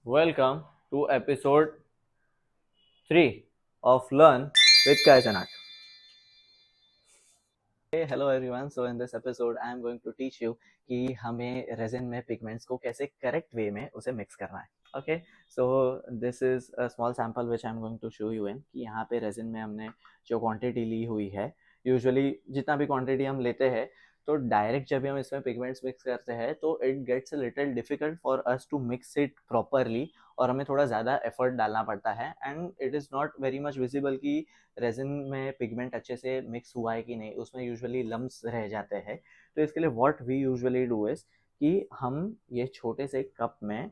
Welcome to episode 3 of Learn with Kaizenat. Hey, hello everyone. So in this episode I am going to teach you कि हमें resin में pigments को कैसे correct way में उसे mix करना है. Okay, so this is a small sample which I am going to show you in कि यहाँ पे resin में हमने जो quantity ली हुई है, usually जितना भी quantity हम लेते हैं तो डायरेक्ट जब हम इसमें पिगमेंट्स मिक्स करते हैं तो it gets a little difficult for us to mix it properly और हमें थोड़ा ज़्यादा एफर्ट डालना पड़ता है and it is not very much visible कि रेजिन में पिगमेंट अच्छे से मिक्स हुआ है कि नहीं, उसमें यूजुअली लम्स रह जाते हैं. तो इसके लिए what we usually do is कि हम ये छोटे से कप में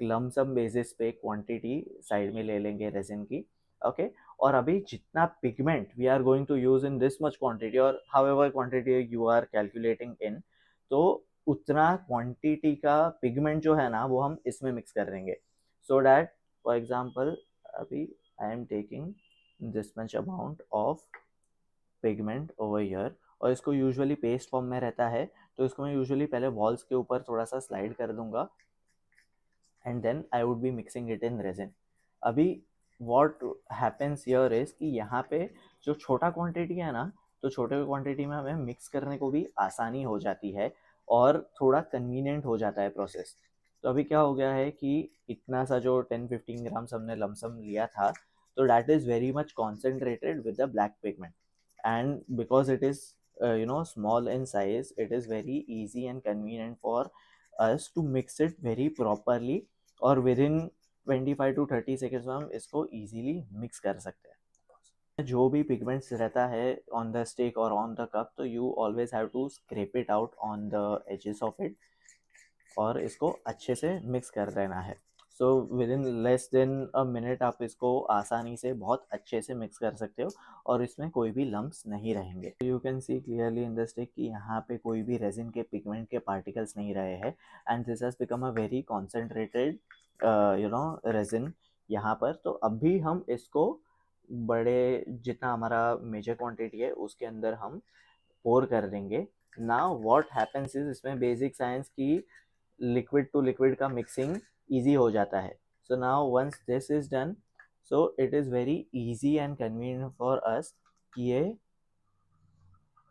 लमसम बेसिस पे क्वांटिटी साइड में ले लेंगे रेजिन की. ओके, और अभी जितना pigment we are going to use in this much quantity और however quantity you are calculating in, तो उतना क्वांटिटी का पिगमेंट जो है ना वो हम इसमें मिक्स कर देंगे. सो डैट फॉर एग्जांपल अभी I am taking this much amount of pigment over here और इसको यूजुअली पेस्ट फॉर्म में रहता है तो इसको मैं यूजुअली पहले वॉल्स के ऊपर थोड़ा सा स्लाइड कर दूंगा and then I would be mixing it in resin. अभी what happens here is कि यहाँ पे जो छोटा क्वांटिटी है ना, तो छोटे क्वांटिटी में हमें मिक्स करने को भी आसानी हो जाती है और थोड़ा कन्वीनियंट हो जाता है प्रोसेस. तो अभी क्या हो गया है कि इतना सा जो 10-15 ग्राम्स हमने लमसम लिया था तो that is very much concentrated with the black pigment and because it is small in size, it is very easy and convenient for us to mix it very properly और with in 25 to 30 seconds में हम इसको easily mix कर सकते हैं. जो भी pigments रहता है ऑन द स्टिक और ऑन द कप तो you always have to scrape it out on the edges of it और इसको अच्छे से मिक्स कर देना है. So within less than a minute आप इसको आसानी से बहुत अच्छे से मिक्स कर सकते हो और इसमें कोई भी लम्प्स नहीं रहेंगे. You can see clearly in the stick कि यहाँ पे कोई भी रेजिन के पिगमेंट के पार्टिकल्स नहीं रहे हैं and this has become a very concentrated resin यहाँ पर. तो अभी हम इसको बड़े जितना हमारा मेजर क्वांटिटी है उसके अंदर हम पोर कर देंगे. नाउ व्हाट हैपेंस इज इसमें बेसिक साइंस की लिक्विड टू लिक्विड का मिक्सिंग ईजी हो जाता है. So now once this is done so it is very easy and convenient for us कि ये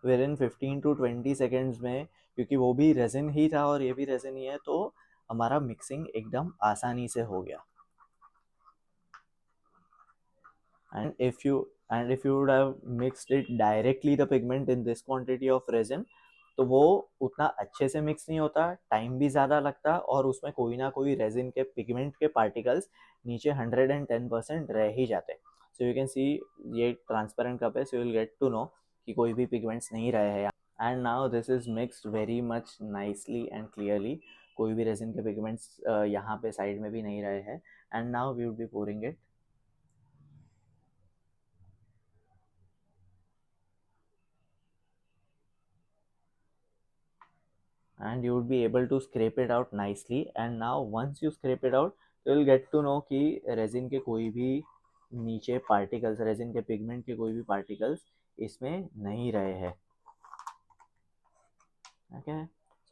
विद इन 15 to 20 सेकेंड्स में, क्योंकि वो भी रेजिन ही था और ये भी रेजिन ही है, तो हमारा मिक्सिंग एकदम आसानी से हो गया. and if you would have mixed it directly the pigment in this quantity of resin तो वो उतना अच्छे से मिक्स नहीं होता, टाइम भी ज़्यादा लगता और उसमें कोई ना कोई रेजिन के पिगमेंट के पार्टिकल्स नीचे 110% रह ही जाते. सो यू कैन सी ये ट्रांसपेरेंट कप है so you will get to know कि कोई भी पिगमेंट्स नहीं रहे हैं. And now this is mixed very much nicely and clearly, कोई भी रेजिन के पिगमेंट्स यहाँ पे साइड में भी नहीं रहे हैं. And now we would be pouring it. And you would be able to scrape it out nicely. And now once you scrape it out you will get to know कि resin के कोई भी नीचे पार्टिकल्स, रेजिन के pigment के कोई भी particles इसमें नहीं रहे हैं. Okay,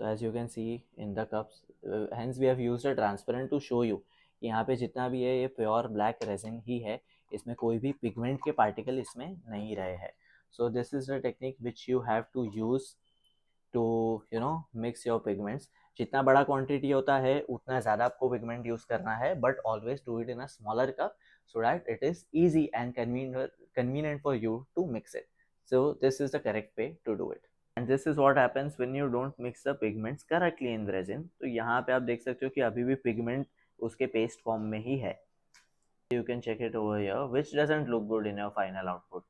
so as you can see in the cups, hence we have used a transparent to show you यहाँ पे जितना भी है ये प्योर ब्लैक रेजिन ही है, इसमें कोई भी पिगमेंट के पार्टिकल इसमें नहीं रहे हैं. So this is the technique which you have to use to mix your pigments. जितना बड़ा क्वांटिटी होता है उतना ज़्यादा आपको पिगमेंट यूज़ करना है but always do it in a smaller cup so that it is easy and convenient for you to mix it. So this is the correct way to do it. And this is what happens when you don't mix the pigments correctly in resin. तो यहाँ पे आप देख सकते हो कि अभी भी पिगमेंट उसके पेस्ट फॉर्म में ही है. You can check it over here which doesn't look good in your final output.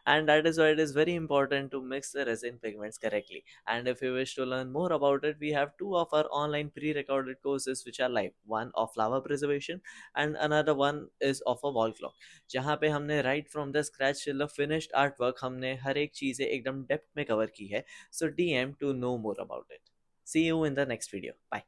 And that is why it is very important to mix the resin pigments correctly. And if you wish to learn more about it, we have two of our online pre-recorded courses which are live, one of flower preservation and another one is of a wall clock, जहाँ पे हमने right from the scratch till the finished artwork हमने हर एक चीज़ें एकदम depth में cover की है. So DM to know more about it. See you in the next video. Bye.